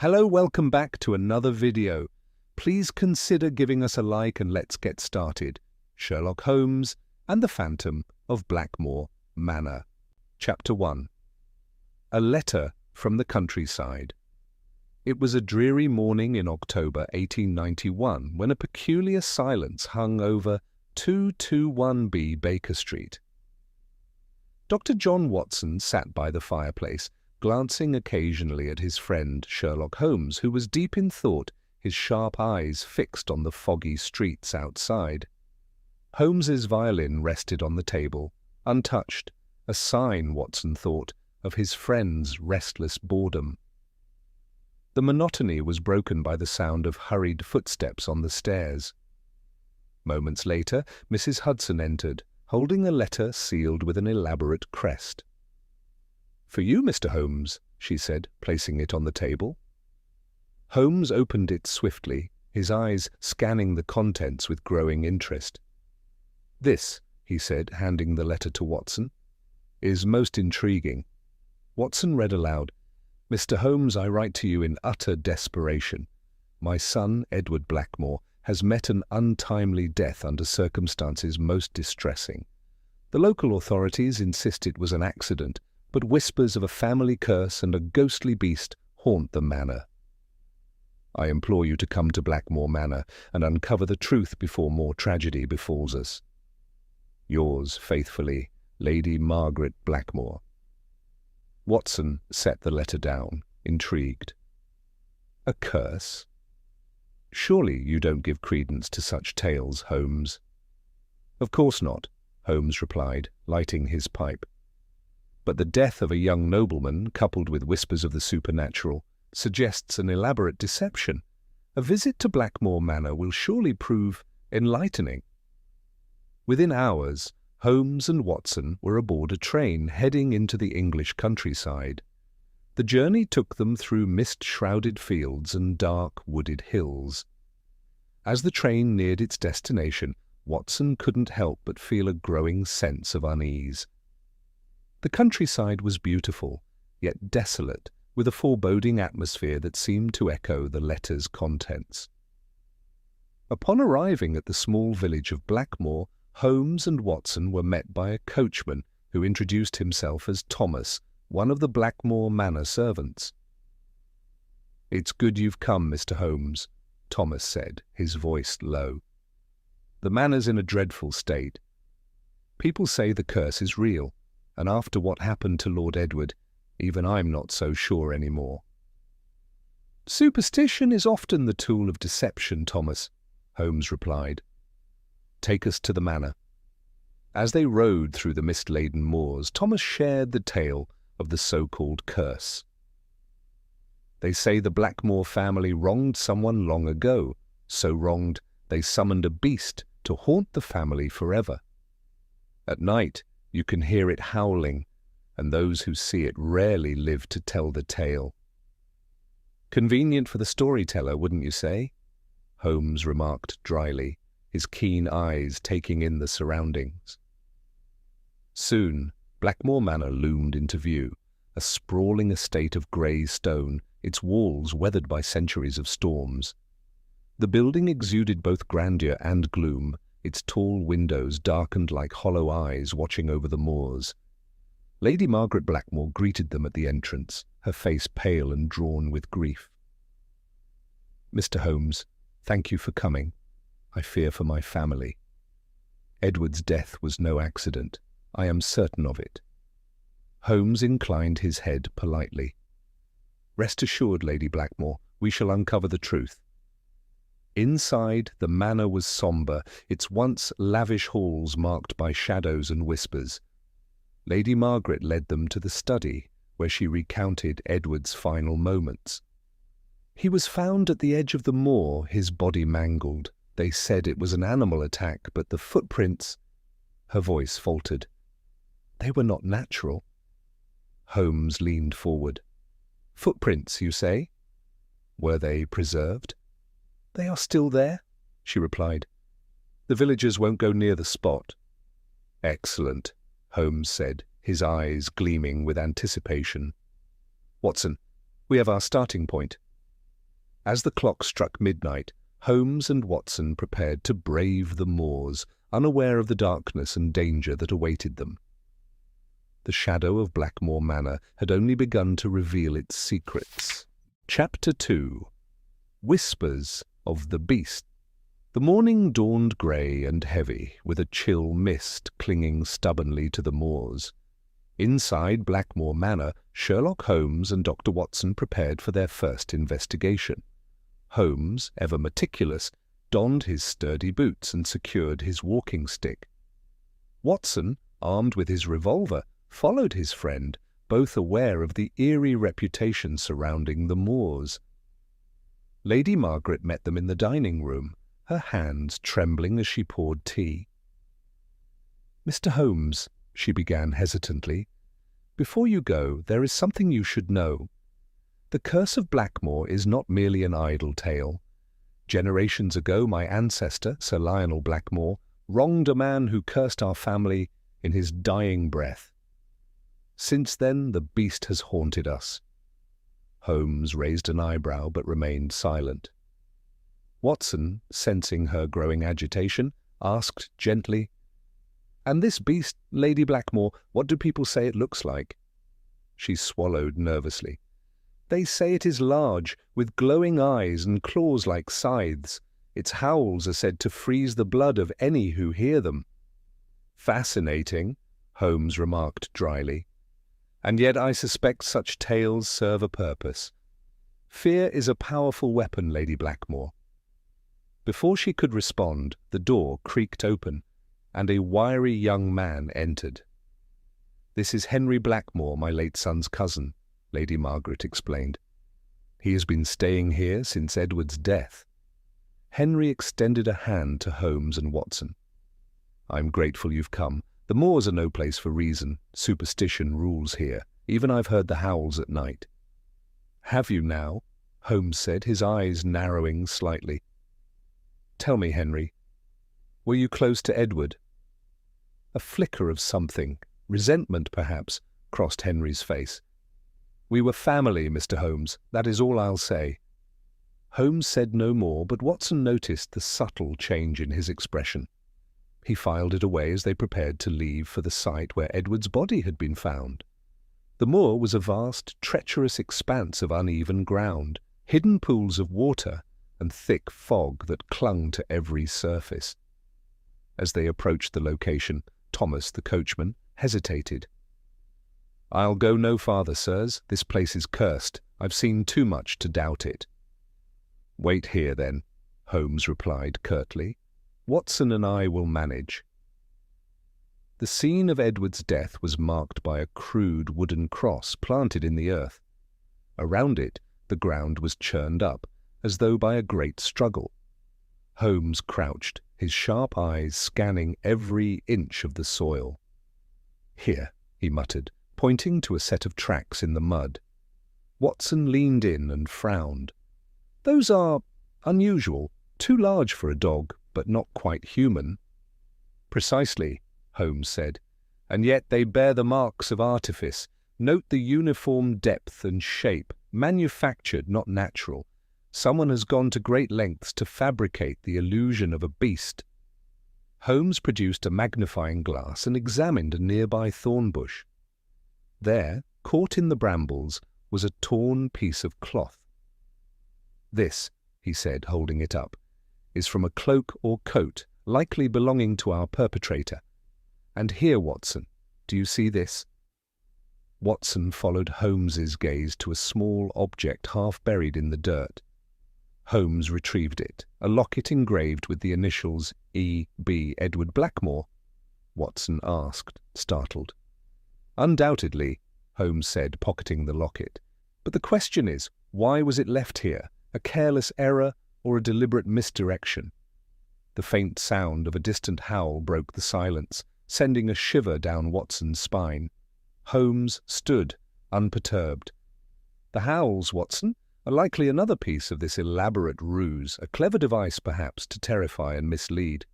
Hello, welcome back to another video. Please consider giving us a like and let's get started. Sherlock Holmes and the Phantom of Blackmoor Manor. Chapter 1. A Letter from the Countryside. It was a dreary morning in October 1891 when a peculiar silence hung over 221B Baker Street. Dr. John Watson sat by the fireplace, glancing occasionally at his friend Sherlock Holmes, who was deep in thought, his sharp eyes fixed on the foggy streets outside. Holmes's violin rested on the table, untouched, a sign, Watson thought, of his friend's restless boredom. The monotony was broken by the sound of hurried footsteps on the stairs. Moments later, Mrs. Hudson entered, holding a letter sealed with an elaborate crest. "For you, Mr. Holmes," she said, placing it on the table. Holmes opened it swiftly, his eyes scanning the contents with growing interest. "This," he said, handing the letter to Watson, "is most intriguing." Watson read aloud, "Mr. Holmes, I write to you in utter desperation. My son, Edward Blackmoor, has met an untimely death under circumstances most distressing. The local authorities insist it was an accident, but whispers of a family curse and a ghostly beast haunt the manor. I implore you to come to Blackmoor Manor and uncover the truth before more tragedy befalls us. Yours faithfully, Lady Margaret Blackmoor." Watson set the letter down, intrigued. "A curse? Surely you don't give credence to such tales, Holmes." "Of course not," Holmes replied, lighting his pipe. "But the death of a young nobleman, coupled with whispers of the supernatural, suggests an elaborate deception. A visit to Blackmoor Manor will surely prove enlightening." Within hours, Holmes and Watson were aboard a train heading into the English countryside. The journey took them through mist-shrouded fields and dark, wooded hills. As the train neared its destination, Watson couldn't help but feel a growing sense of unease. The countryside was beautiful, yet desolate, with a foreboding atmosphere that seemed to echo the letter's contents. Upon arriving at the small village of Blackmoor, Holmes and Watson were met by a coachman who introduced himself as Thomas, one of the Blackmoor Manor servants. "It's good you've come, Mr. Holmes," Thomas said, his voice low. "The manor's in a dreadful state. People say the curse is real, and after what happened to Lord Edward, even I'm not so sure anymore." "Superstition is often the tool of deception, Thomas," Holmes replied. "Take us to the manor." As they rode through the mist-laden moors, Thomas shared the tale of the so-called curse. "They say the Blackmoor family wronged someone long ago. So wronged, they summoned a beast to haunt the family forever. At night, you can hear it howling, and those who see it rarely live to tell the tale." "Convenient for the storyteller, wouldn't you say?" Holmes remarked dryly, his keen eyes taking in the surroundings. Soon, Blackmoor Manor loomed into view, a sprawling estate of grey stone, its walls weathered by centuries of storms. The building exuded both grandeur and gloom, its tall windows darkened like hollow eyes watching over the moors. Lady Margaret Blackmoor greeted them at the entrance, her face pale and drawn with grief. "Mr. Holmes, thank you for coming. I fear for my family. Edward's death was no accident. I am certain of it." Holmes inclined his head politely. "Rest assured, Lady Blackmoor, we shall uncover the truth." Inside, the manor was sombre, its once lavish halls marked by shadows and whispers. Lady Margaret led them to the study, where she recounted Edward's final moments. "He was found at the edge of the moor, his body mangled. They said it was an animal attack, but the footprints—" Her voice faltered. "They were not natural." Holmes leaned forward. "Footprints, you say? Were they preserved?" "They are still there," she replied. "The villagers won't go near the spot." "Excellent," Holmes said, his eyes gleaming with anticipation. "Watson, we have our starting point. As the clock struck midnight, Holmes and Watson prepared to brave the moors, unaware of the darkness and danger that awaited them. The shadow of Blackmoor Manor had only begun to reveal its secrets. Chapter 2. Whispers of the Beast. The morning dawned grey and heavy, with a chill mist clinging stubbornly to the moors. Inside Blackmoor Manor, Sherlock Holmes and Dr. Watson prepared for their first investigation. Holmes, ever meticulous, donned his sturdy boots and secured his walking stick. Watson, armed with his revolver, followed his friend, both aware of the eerie reputation surrounding the moors. Lady Margaret met them in the dining room, her hands trembling as she poured tea. "Mr. Holmes," she began hesitantly, "before you go, there is something you should know. The curse of Blackmoor is not merely an idle tale. Generations ago, my ancestor, Sir Lionel Blackmoor, wronged a man who cursed our family in his dying breath. Since then, the beast has haunted us." Holmes raised an eyebrow but remained silent. Watson, sensing her growing agitation, asked gently, "And this beast, Lady Blackmoor, what do people say it looks like?" She swallowed nervously. "They say it is large, with glowing eyes and claws like scythes. Its howls are said to freeze the blood of any who hear them." "Fascinating," Holmes remarked dryly. "And yet I suspect such tales serve a purpose. Fear is a powerful weapon, Lady Blackmoor." Before she could respond, the door creaked open, and a wiry young man entered. "This is Henry Blackmoor, my late son's cousin," Lady Margaret explained. "He has been staying here since Edward's death." Henry extended a hand to Holmes and Watson. "I'm grateful you've come. The moors are no place for reason. Superstition rules here. Even I've heard the howls at night." "Have you now?" Holmes said, his eyes narrowing slightly. "Tell me, Henry, were you close to Edward?" A flicker of something, resentment perhaps, crossed Henry's face. "We were family, Mr. Holmes. That is all I'll say." Holmes said no more, but Watson noticed the subtle change in his expression. He filed it away as they prepared to leave for the site where Edward's body had been found. The moor was a vast, treacherous expanse of uneven ground, hidden pools of water, and thick fog that clung to every surface. As they approached the location, Thomas, the coachman, hesitated. "I'll go no farther, sirs. This place is cursed. I've seen too much to doubt it." "Wait here, then," Holmes replied curtly. "Watson and I will manage." The scene of Edward's death was marked by a crude wooden cross planted in the earth. Around it, the ground was churned up, as though by a great struggle. Holmes crouched, his sharp eyes scanning every inch of the soil. "Here," he muttered, pointing to a set of tracks in the mud. Watson leaned in and frowned. "Those are unusual, too large for a dog, but not quite human." "Precisely," Holmes said, "and yet they bear the marks of artifice. Note the uniform depth and shape, manufactured, not natural. Someone has gone to great lengths to fabricate the illusion of a beast." Holmes produced a magnifying glass and examined a nearby thorn bush. There, caught in the brambles, was a torn piece of cloth. "This," he said, holding it up, "is from a cloak or coat, likely belonging to our perpetrator. And here, Watson, do you see this?" Watson followed Holmes's gaze to a small object half buried in the dirt. Holmes retrieved it, a locket engraved with the initials E.B. Edward Blackmoor. Watson asked, startled. "Undoubtedly," Holmes said, pocketing the locket. "But the question is, why was it left here? A careless error or a deliberate misdirection?" The faint sound of a distant howl broke the silence, sending a shiver down Watson's spine. Holmes stood, unperturbed. "The howls, Watson, are likely another piece of this elaborate ruse, a clever device, perhaps, to terrify and mislead."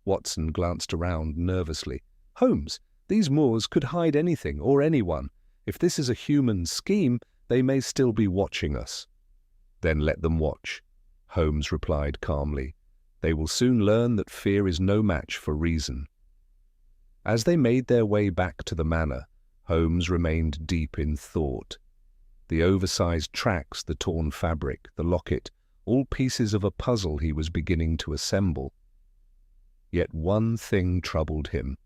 Watson glanced around nervously. "Holmes, these moors could hide anything or anyone. If this is a human scheme, they may still be watching us." "Then let them watch," Holmes replied calmly. "They will soon learn that fear is no match for reason." As they made their way back to the manor, Holmes remained deep in thought. The oversized tracks, the torn fabric, the locket, all pieces of a puzzle he was beginning to assemble. Yet one thing troubled him: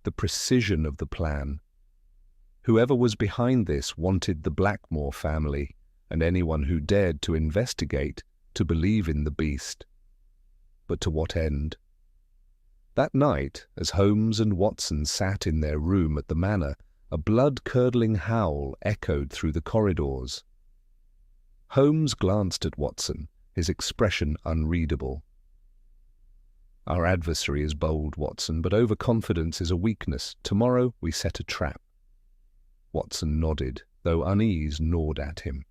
the precision of the plan. Whoever was behind this wanted the Blackmoor family, and anyone who dared to investigate, to believe in the beast. But to what end? That night, as Holmes and Watson sat in their room at the manor, a blood-curdling howl echoed through the corridors. Holmes glanced at Watson, his expression unreadable. "Our adversary is bold, Watson, but overconfidence is a weakness. Tomorrow we set a trap." Watson nodded, though unease gnawed at him.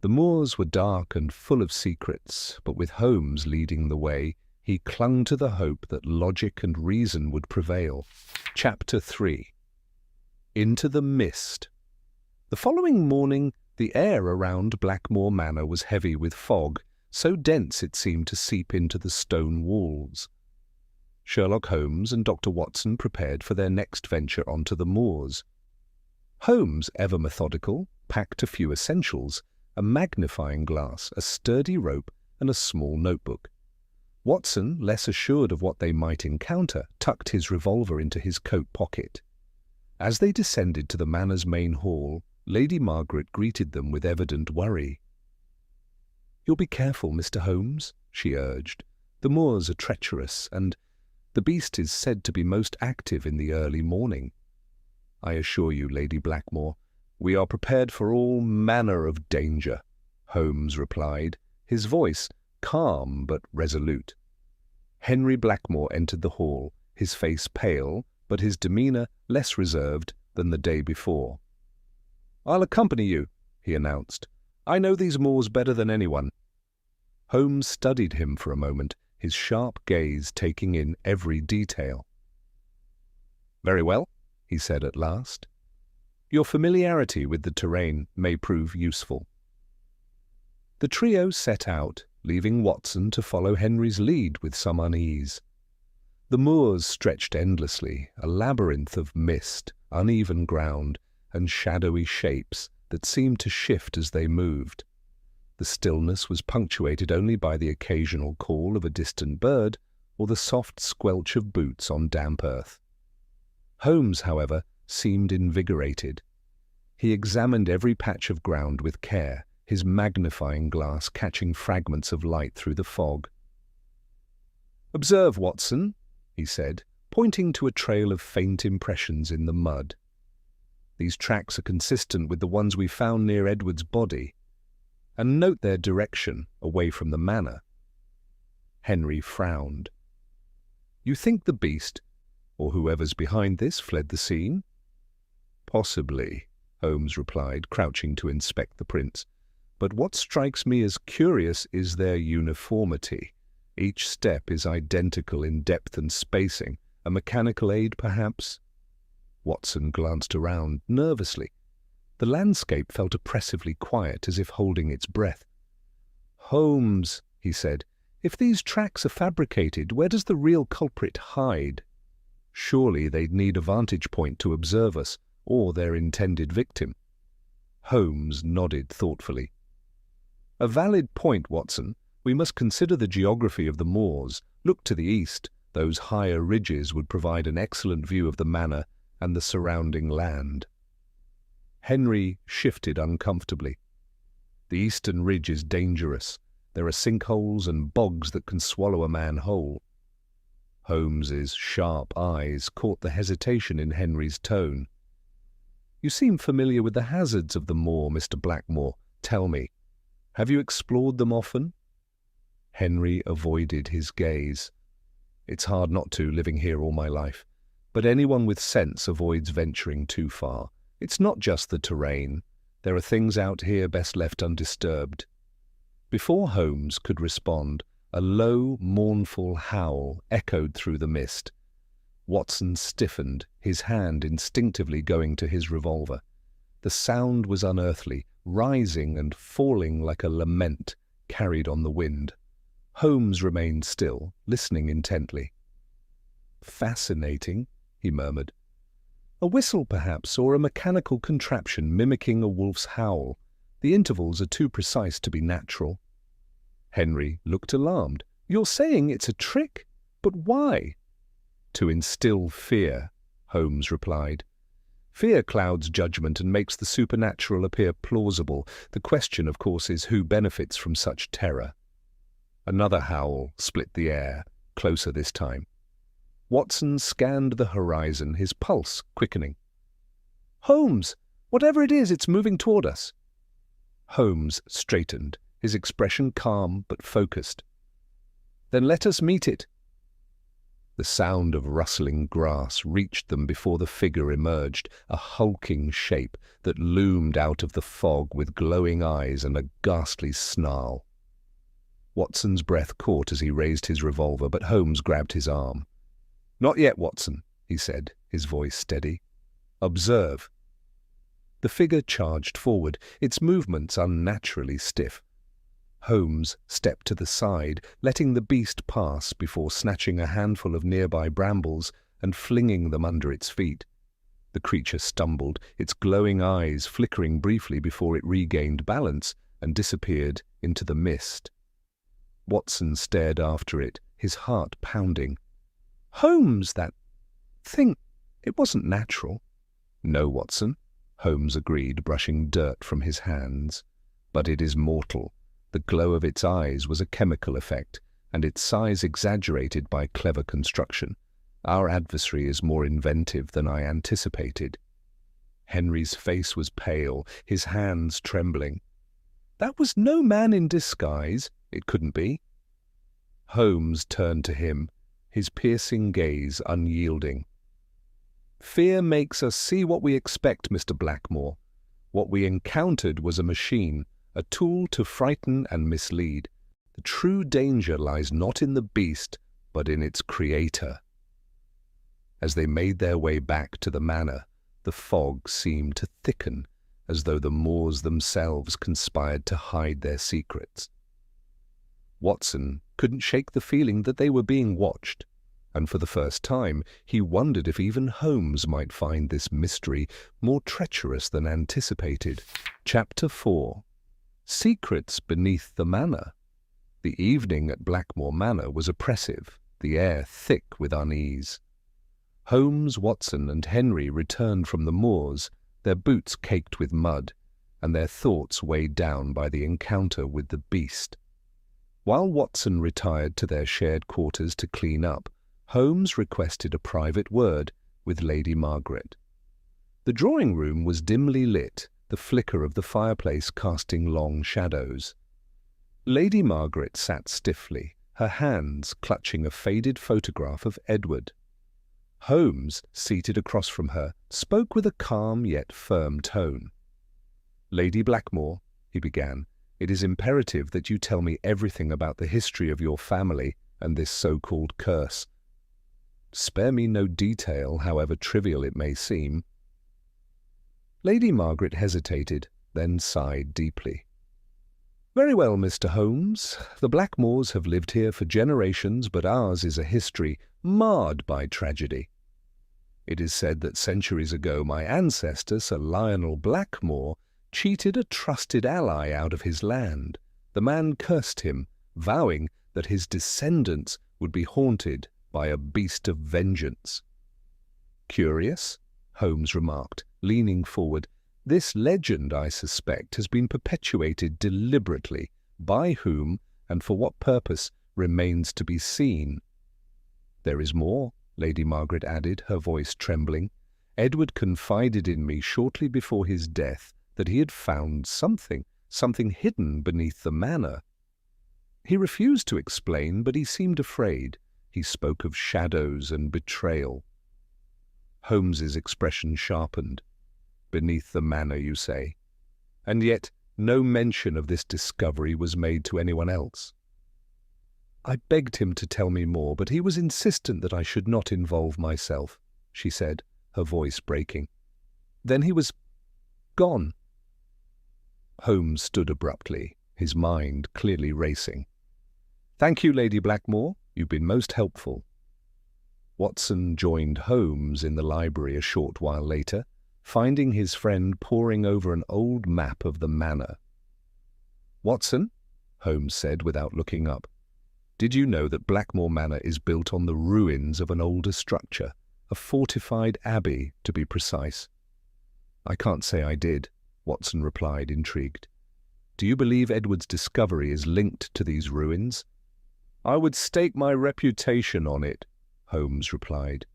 The moors were dark and full of secrets, but with Holmes leading the way, he clung to the hope that logic and reason would prevail. Chapter 3. Into the Mist. The following morning, the air around Blackmoor Manor was heavy with fog, so dense it seemed to seep into the stone walls. Sherlock Holmes and Dr. Watson prepared for their next venture onto the moors. Holmes, ever methodical, packed a few essentials: a magnifying glass, a sturdy rope, and a small notebook. Watson, less assured of what they might encounter, tucked his revolver into his coat pocket. As they descended to the manor's main hall, Lady Margaret greeted them with evident worry. "You'll be careful, Mr. Holmes," she urged. "The moors are treacherous, and the beast is said to be most active in the early morning." "I assure you, Lady Blackmoor, we are prepared for all manner of danger," Holmes replied, his voice calm but resolute. Henry Blackmoor entered the hall, his face pale, but his demeanour less reserved than the day before. "I'll accompany you," he announced. "I know these moors better than anyone." Holmes studied him for a moment, his sharp gaze taking in every detail. "Very well," he said at last. "Your familiarity with the terrain may prove useful." The trio set out, leaving Watson to follow Henry's lead with some unease. The moors stretched endlessly, a labyrinth of mist, uneven ground, and shadowy shapes that seemed to shift as they moved. The stillness was punctuated only by the occasional call of a distant bird or the soft squelch of boots on damp earth. Holmes, however, seemed invigorated. He examined every patch of ground with care, his magnifying glass catching fragments of light through the fog. "Observe, Watson," he said, pointing to a trail of faint impressions in the mud. "These tracks are consistent with the ones we found near Edward's body. And note their direction, away from the manor." Henry frowned. "You think the beast, or whoever's behind this, fled the scene?" "Possibly," Holmes replied, crouching to inspect the prints. "But what strikes me as curious is their uniformity. Each step is identical in depth and spacing. A mechanical aid, perhaps?" Watson glanced around nervously. The landscape felt oppressively quiet, as if holding its breath. "Holmes," he said, "if these tracks are fabricated, where does the real culprit hide? Surely they'd need a vantage point to observe us, or their intended victim." Holmes nodded thoughtfully. "A valid point, Watson. We must consider the geography of the moors. Look to the east. Those higher ridges would provide an excellent view of the manor and the surrounding land." Henry shifted uncomfortably. "The eastern ridge is dangerous. There are sinkholes and bogs that can swallow a man whole." Holmes's sharp eyes caught the hesitation in Henry's tone. "You seem familiar with the hazards of the moor, Mr. Blackmoor. Tell me, have you explored them often?" Henry avoided his gaze. "It's hard not to, living here all my life. But anyone with sense avoids venturing too far. It's not just the terrain. There are things out here best left undisturbed." Before Holmes could respond, a low, mournful howl echoed through the mist. Watson stiffened, his hand instinctively going to his revolver. The sound was unearthly, rising and falling like a lament carried on the wind. Holmes remained still, listening intently. "Fascinating," he murmured. "A whistle, perhaps, or a mechanical contraption mimicking a wolf's howl. The intervals are too precise to be natural." Henry looked alarmed. "You're saying it's a trick? But why?" "To instill fear," Holmes replied. "Fear clouds judgment and makes the supernatural appear plausible. The question, of course, is who benefits from such terror." Another howl split the air, closer this time. Watson scanned the horizon, his pulse quickening. "Holmes! Whatever it is, it's moving toward us." Holmes straightened, his expression calm but focused. "Then let us meet it." The sound of rustling grass reached them before the figure emerged, a hulking shape that loomed out of the fog with glowing eyes and a ghastly snarl. Watson's breath caught as he raised his revolver, but Holmes grabbed his arm. "Not yet, Watson," he said, his voice steady. "Observe." The figure charged forward, its movements unnaturally stiff. Holmes stepped to the side, letting the beast pass before snatching a handful of nearby brambles and flinging them under its feet. The creature stumbled, its glowing eyes flickering briefly before it regained balance and disappeared into the mist. Watson stared after it, his heart pounding. "Holmes, that thing, it wasn't natural." "No, Watson," Holmes agreed, brushing dirt from his hands. "But it is mortal. The glow of its eyes was a chemical effect, and its size exaggerated by clever construction. Our adversary is more inventive than I anticipated." Henry's face was pale, his hands trembling. "That was no man in disguise. It couldn't be." Holmes turned to him, his piercing gaze unyielding. "Fear makes us see what we expect, Mr. Blackmoor. What we encountered was a machine, a tool to frighten and mislead. The true danger lies not in the beast, but in its creator." As they made their way back to the manor, the fog seemed to thicken, as though the Moors themselves conspired to hide their secrets. Watson couldn't shake the feeling that they were being watched, and for the first time he wondered if even Holmes might find this mystery more treacherous than anticipated. Chapter 4. Secrets Beneath the Manor. The evening at Blackmoor Manor was oppressive, the air thick with unease. Holmes, Watson, and Henry returned from the moors, their boots caked with mud, and their thoughts weighed down by the encounter with the beast. While Watson retired to their shared quarters to clean up, Holmes requested a private word with Lady Margaret. The drawing-room was dimly lit, the flicker of the fireplace casting long shadows. Lady Margaret sat stiffly, her hands clutching a faded photograph of Edward. Holmes, seated across from her, spoke with a calm yet firm tone. "Lady Blackmoor," he began, "it is imperative that you tell me everything about the history of your family and this so-called curse. Spare me no detail, however trivial it may seem." Lady Margaret hesitated, then sighed deeply. "Very well, Mr. Holmes. The Blackmoors have lived here for generations, but ours is a history marred by tragedy. It is said that centuries ago my ancestor, Sir Lionel Blackmoor, cheated a trusted ally out of his land. The man cursed him, vowing that his descendants would be haunted by a beast of vengeance." "Curious," Holmes remarked, leaning forward. "This legend, I suspect, has been perpetuated deliberately. By whom and for what purpose remains to be seen." "There is more," Lady Margaret added, her voice trembling. "Edward confided in me shortly before his death that he had found something hidden beneath the manor. He refused to explain, but he seemed afraid. He spoke of shadows and betrayal." Holmes's expression sharpened. "Beneath the manor, you say? And yet no mention of this discovery was made to anyone else." "I begged him to tell me more, but he was insistent that I should not involve myself," she said, her voice breaking. "Then he was gone." Holmes stood abruptly, his mind clearly racing. "Thank you, Lady Blackmoor. You've been most helpful." Watson joined Holmes in the library a short while later, finding his friend poring over an old map of the manor. "Watson," Holmes said without looking up, "did you know that Blackmoor Manor is built on the ruins of an older structure, a fortified abbey, to be precise?" "I can't say I did," Watson replied, intrigued. "Do you believe Edward's discovery is linked to these ruins?" "I would stake my reputation on it," Holmes replied.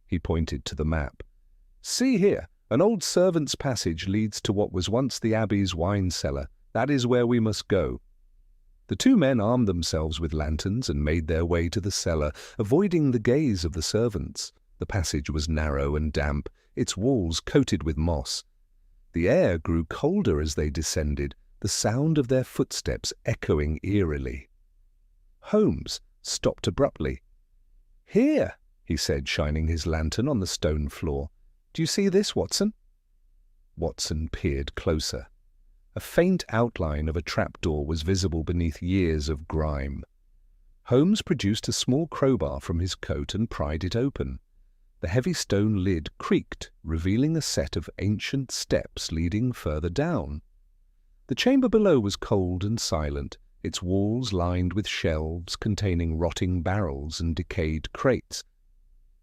He pointed to the map. "See here, an old servant's passage leads to what was once the abbey's wine cellar. That is where we must go." The two men armed themselves with lanterns and made their way to the cellar, avoiding the gaze of the servants. The passage was narrow and damp, its walls coated with moss. The air grew colder as they descended, the sound of their footsteps echoing eerily. Holmes stopped abruptly. "Here," he said, shining his lantern on the stone floor. "Do you see this, Watson?" Watson peered closer. A faint outline of a trapdoor was visible beneath years of grime. Holmes produced a small crowbar from his coat and pried it open. The heavy stone lid creaked, revealing a set of ancient steps leading further down. The chamber below was cold and silent, its walls lined with shelves containing rotting barrels and decayed crates.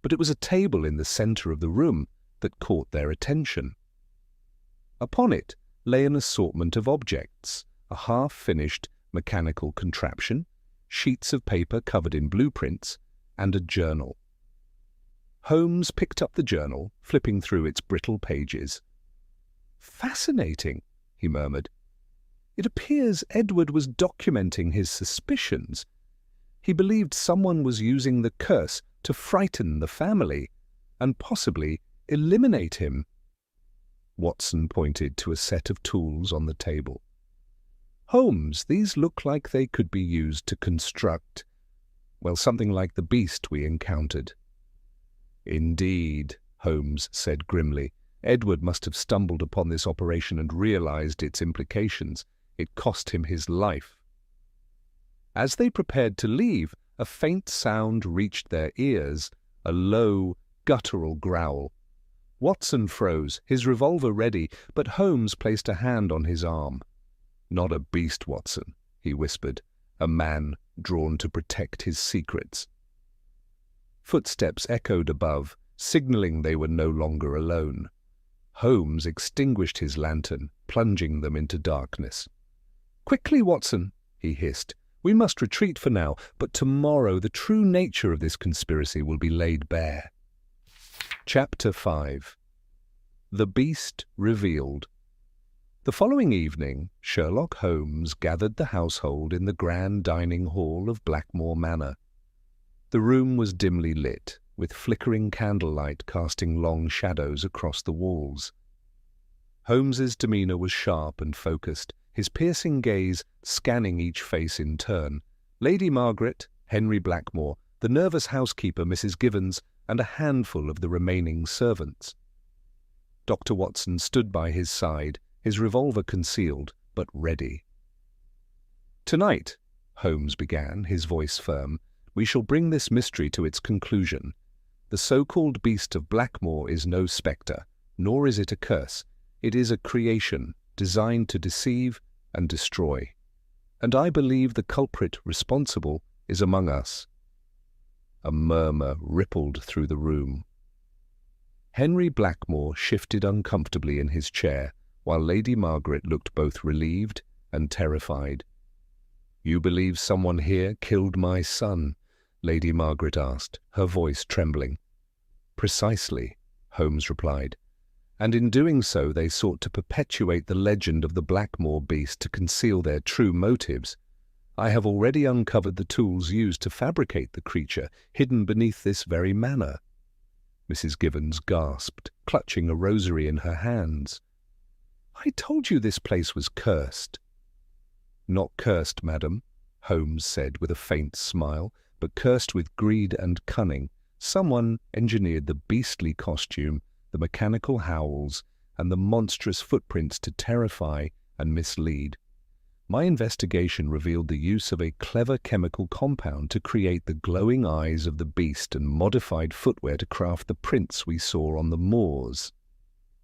But it was a table in the center of the room that caught their attention. Upon it lay an assortment of objects, a half-finished mechanical contraption, sheets of paper covered in blueprints, and a journal. Holmes picked up the journal, flipping through its brittle pages. "Fascinating," he murmured. "It appears Edward was documenting his suspicions. He believed someone was using the curse to frighten the family and possibly eliminate him." Watson pointed to a set of tools on the table. "Holmes, these look like they could be used to construct, well, something like the beast we encountered." "Indeed," Holmes said grimly. "Edward must have stumbled upon this operation and realized its implications. It cost him his life." As they prepared to leave, a faint sound reached their ears, a low, guttural growl. Watson froze, his revolver ready, but Holmes placed a hand on his arm. "Not a beast, Watson," he whispered, "a man drawn to protect his secrets." Footsteps echoed above, signaling they were no longer alone. Holmes extinguished his lantern, plunging them into darkness. "Quickly, Watson," he hissed. "We must retreat for now, but tomorrow the true nature of this conspiracy will be laid bare." Chapter 5. The Beast Revealed. The following evening, Sherlock Holmes gathered the household in the grand dining hall of Blackmoor Manor. The room was dimly lit, with flickering candlelight casting long shadows across the walls. Holmes's demeanor was sharp and focused, his piercing gaze scanning each face in turn. Lady Margaret, Henry Blackmoor, the nervous housekeeper Mrs. Givens, and a handful of the remaining servants. Dr. Watson stood by his side, his revolver concealed, but ready. "Tonight," Holmes began, his voice firm, "we shall bring this mystery to its conclusion. The so-called beast of Blackmoor is no spectre, nor is it a curse. It is a creation designed to deceive and destroy. And I believe the culprit responsible is among us." A murmur rippled through the room. Henry Blackmoor shifted uncomfortably in his chair, while Lady Margaret looked both relieved and terrified. "You believe someone here killed my son?" Lady Margaret asked, her voice trembling. "Precisely," Holmes replied. "And in doing so they sought to perpetuate the legend of the Blackmoor beast to conceal their true motives. I have already uncovered the tools used to fabricate the creature, hidden beneath this very manor." Mrs. Givens gasped, clutching a rosary in her hands. "I told you this place was cursed." "Not cursed, madam," Holmes said with a faint smile, "but cursed with greed and cunning. Someone engineered the beastly costume, the mechanical howls, and the monstrous footprints to terrify and mislead. My investigation revealed the use of a clever chemical compound to create the glowing eyes of the beast and modified footwear to craft the prints we saw on the moors."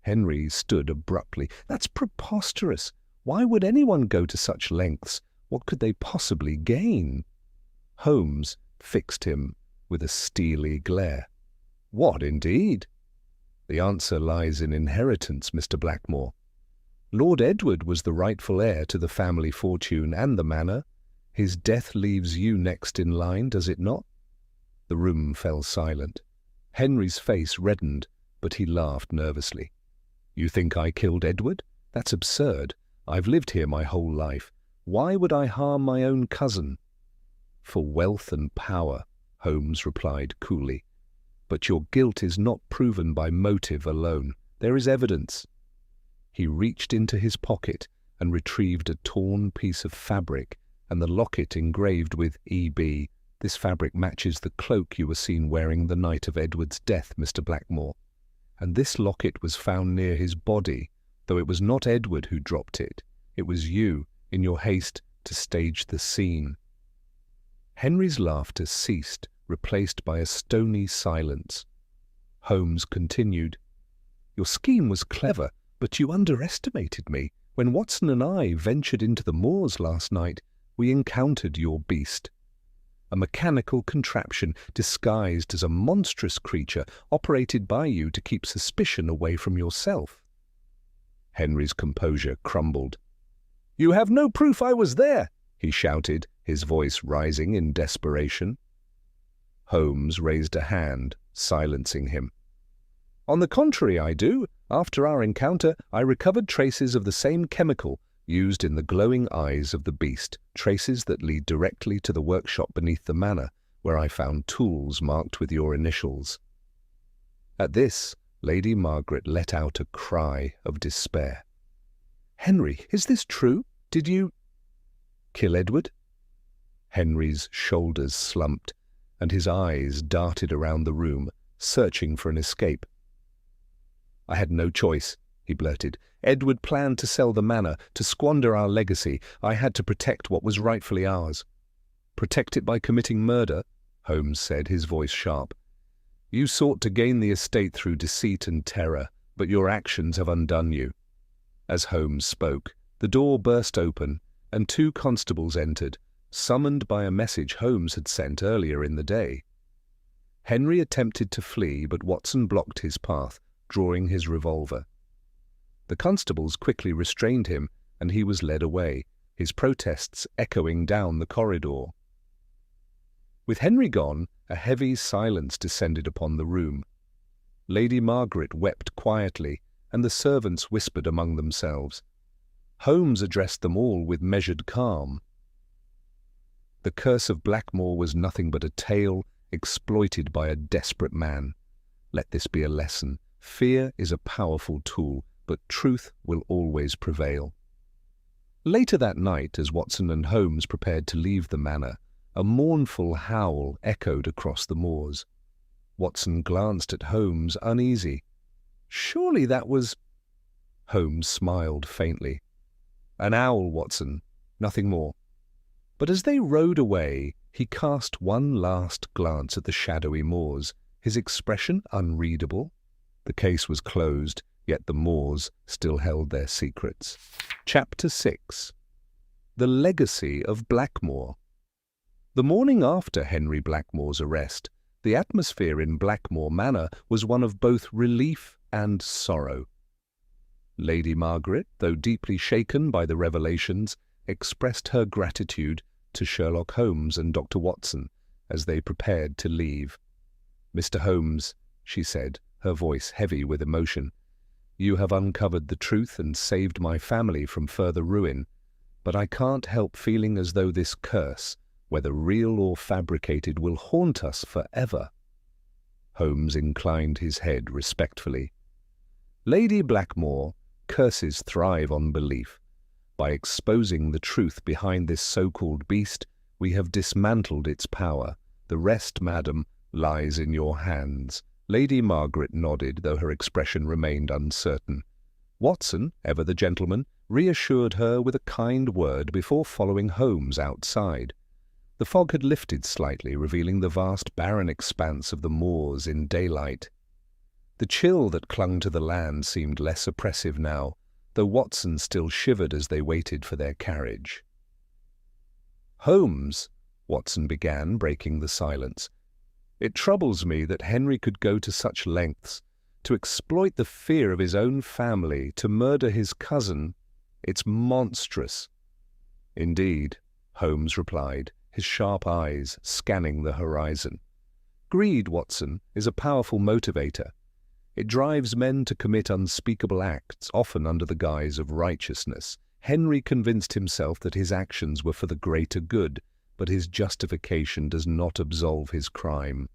Henry stood abruptly. "That's preposterous! Why would anyone go to such lengths? What could they possibly gain?" Holmes fixed him with a steely glare. "What, indeed?" "The answer lies in inheritance, Mr. Blackmoor. Lord Edward was the rightful heir to the family fortune and the manor. His death leaves you next in line, does it not?" The room fell silent. Henry's face reddened, but he laughed nervously. "You think I killed Edward? That's absurd. I've lived here my whole life. Why would I harm my own cousin?" "For wealth and power," Holmes replied coolly. "But your guilt is not proven by motive alone. There is evidence." He reached into his pocket and retrieved a torn piece of fabric and the locket engraved with E.B. "This fabric matches the cloak you were seen wearing the night of Edward's death, Mr. Blackmoor. And this locket was found near his body, though it was not Edward who dropped it. It was you, in your haste to stage the scene." Henry's laughter ceased, replaced by a stony silence. Holmes continued, "Your scheme was clever, but you underestimated me. When Watson and I ventured into the moors last night, we encountered your beast. A mechanical contraption disguised as a monstrous creature operated by you to keep suspicion away from yourself." Henry's composure crumbled. "You have no proof I was there!" he shouted, his voice rising in desperation. Holmes raised a hand, silencing him. "On the contrary, I do. After our encounter, I recovered traces of the same chemical used in the glowing eyes of the beast, traces that lead directly to the workshop beneath the manor, where I found tools marked with your initials." At this, Lady Margaret let out a cry of despair. "Henry, is this true? Did you kill Edward?" Henry's shoulders slumped, and his eyes darted around the room, searching for an escape. "I had no choice," he blurted. "Edward planned to sell the manor, to squander our legacy. I had to protect what was rightfully ours." "Protect it by committing murder?" Holmes said, his voice sharp. "You sought to gain the estate through deceit and terror, but your actions have undone you." As Holmes spoke, the door burst open, and 2 constables entered, summoned by a message Holmes had sent earlier in the day. Henry attempted to flee, but Watson blocked his path, drawing his revolver. The constables quickly restrained him, and he was led away, his protests echoing down the corridor. With Henry gone, a heavy silence descended upon the room. Lady Margaret wept quietly, and the servants whispered among themselves. Holmes addressed them all with measured calm. The curse of Blackmoor was nothing but a tale exploited by a desperate man. Let this be a lesson. Fear is a powerful tool, but truth will always prevail. Later that night, as Watson and Holmes prepared to leave the manor, a mournful howl echoed across the moors. Watson glanced at Holmes, uneasy. "Surely that was—" Holmes smiled faintly. "An owl, Watson, nothing more." But as they rode away, he cast one last glance at the shadowy moors, his expression unreadable. The case was closed, yet the moors still held their secrets. Chapter 6. The Legacy of Blackmoor. The morning after Henry Blackmoor's arrest, the atmosphere in Blackmoor Manor was one of both relief and sorrow. Lady Margaret, though deeply shaken by the revelations, expressed her gratitude to Sherlock Holmes and Dr. Watson as they prepared to leave. "Mr. Holmes," she said, her voice heavy with emotion, "you have uncovered the truth and saved my family from further ruin, but I can't help feeling as though this curse, whether real or fabricated, will haunt us forever." Holmes inclined his head respectfully. "Lady Blackmoor, curses thrive on belief. By exposing the truth behind this so-called beast, we have dismantled its power. The rest, madam, lies in your hands." Lady Margaret nodded, though her expression remained uncertain. Watson, ever the gentleman, reassured her with a kind word before following Holmes outside. The fog had lifted slightly, revealing the vast barren expanse of the moors in daylight. The chill that clung to the land seemed less oppressive now, though Watson still shivered as they waited for their carriage. "Holmes," Watson began, breaking the silence, "it troubles me that Henry could go to such lengths, to exploit the fear of his own family, to murder his cousin. It's monstrous." "Indeed," Holmes replied, his sharp eyes scanning the horizon. "Greed, Watson, is a powerful motivator. It drives men to commit unspeakable acts, often under the guise of righteousness. Henry convinced himself that his actions were for the greater good, but his justification does not absolve his crime."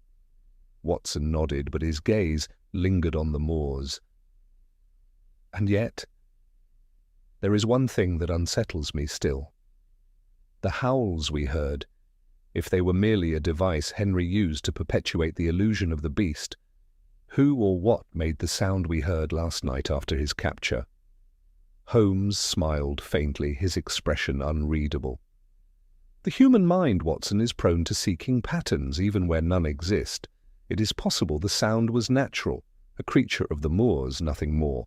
Watson nodded, but his gaze lingered on the moors. "And yet, there is one thing that unsettles me still. The howls we heard, if they were merely a device Henry used to perpetuate the illusion of the beast, who or what made the sound we heard last night after his capture?" Holmes smiled faintly, his expression unreadable. "The human mind, Watson, is prone to seeking patterns, even where none exist. It is possible the sound was natural, a creature of the moors, nothing more.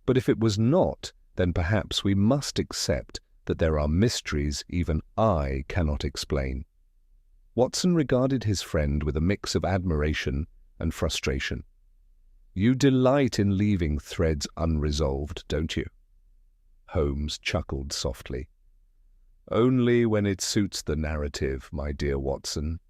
But if it was not, then perhaps we must accept that there are mysteries even I cannot explain." Watson regarded his friend with a mix of admiration and frustration. "You delight in leaving threads unresolved, don't you?" Holmes chuckled softly. "Only when it suits the narrative, my dear Watson."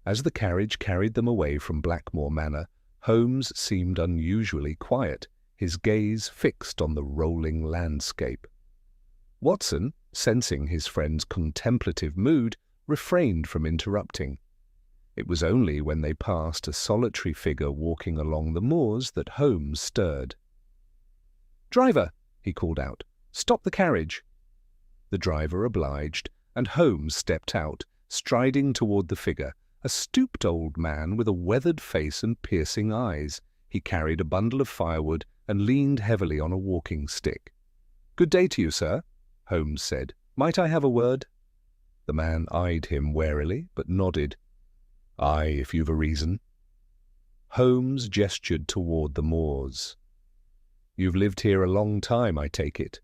As the carriage carried them away from Blackmoor Manor, Holmes seemed unusually quiet, his gaze fixed on the rolling landscape. Watson, sensing his friend's contemplative mood, refrained from interrupting. It was only when they passed a solitary figure walking along the moors that Holmes stirred. "Driver," he called out, "stop the carriage." The driver obliged, and Holmes stepped out, striding toward the figure, a stooped old man with a weathered face and piercing eyes. He carried a bundle of firewood and leaned heavily on a walking stick. "Good day to you, sir," Holmes said. "Might I have a word?" The man eyed him warily, but nodded. "Aye, if you've a reason." Holmes gestured toward the moors. "You've lived here a long time, I take it.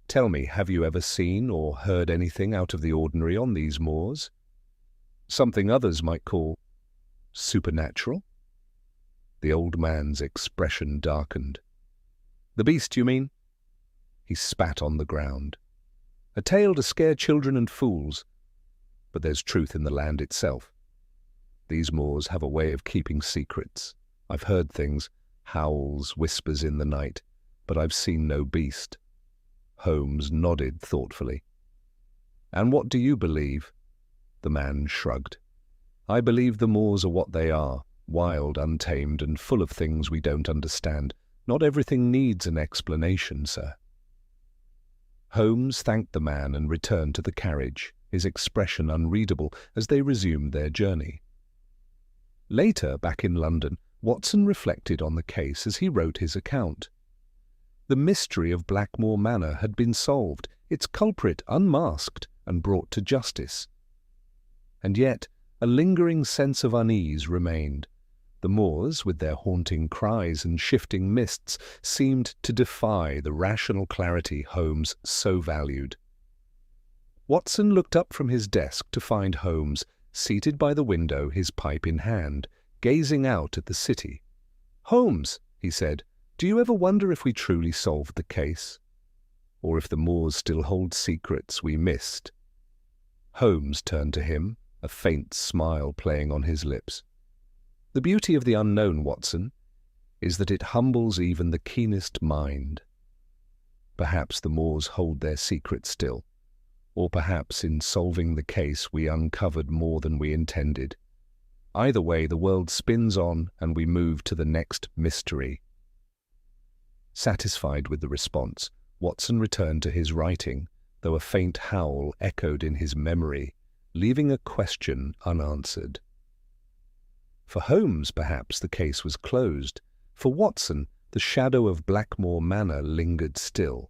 Tell me, have you ever seen or heard anything out of the ordinary on these moors? Something others might call supernatural?" The old man's expression darkened. "The beast, you mean?" He spat on the ground. "A tale to scare children and fools. But there's truth in the land itself. These moors have a way of keeping secrets. I've heard things, howls, whispers in the night, but I've seen no beast." Holmes nodded thoughtfully. "And what do you believe?" The man shrugged. "I believe the moors are what they are, wild, untamed, and full of things we don't understand. Not everything needs an explanation, sir." Holmes thanked the man and returned to the carriage, his expression unreadable as they resumed their journey. Later, back in London, Watson reflected on the case as he wrote his account. The mystery of Blackmoor Manor had been solved, its culprit unmasked and brought to justice. And yet a lingering sense of unease remained. The moors, with their haunting cries and shifting mists, seemed to defy the rational clarity Holmes so valued. Watson looked up from his desk to find Holmes seated by the window, his pipe in hand, gazing out at the city. "Holmes," he said, "do you ever wonder if we truly solved the case? Or if the moors still hold secrets we missed?" Holmes turned to him, a faint smile playing on his lips. "The beauty of the unknown, Watson, is that it humbles even the keenest mind. Perhaps the moors hold their secret still, or perhaps in solving the case we uncovered more than we intended. Either way, the world spins on and we move to the next mystery." Satisfied with the response, Watson returned to his writing, though a faint howl echoed in his memory, leaving a question unanswered. For Holmes, perhaps, the case was closed. For Watson, the shadow of Blackmoor Manor lingered still.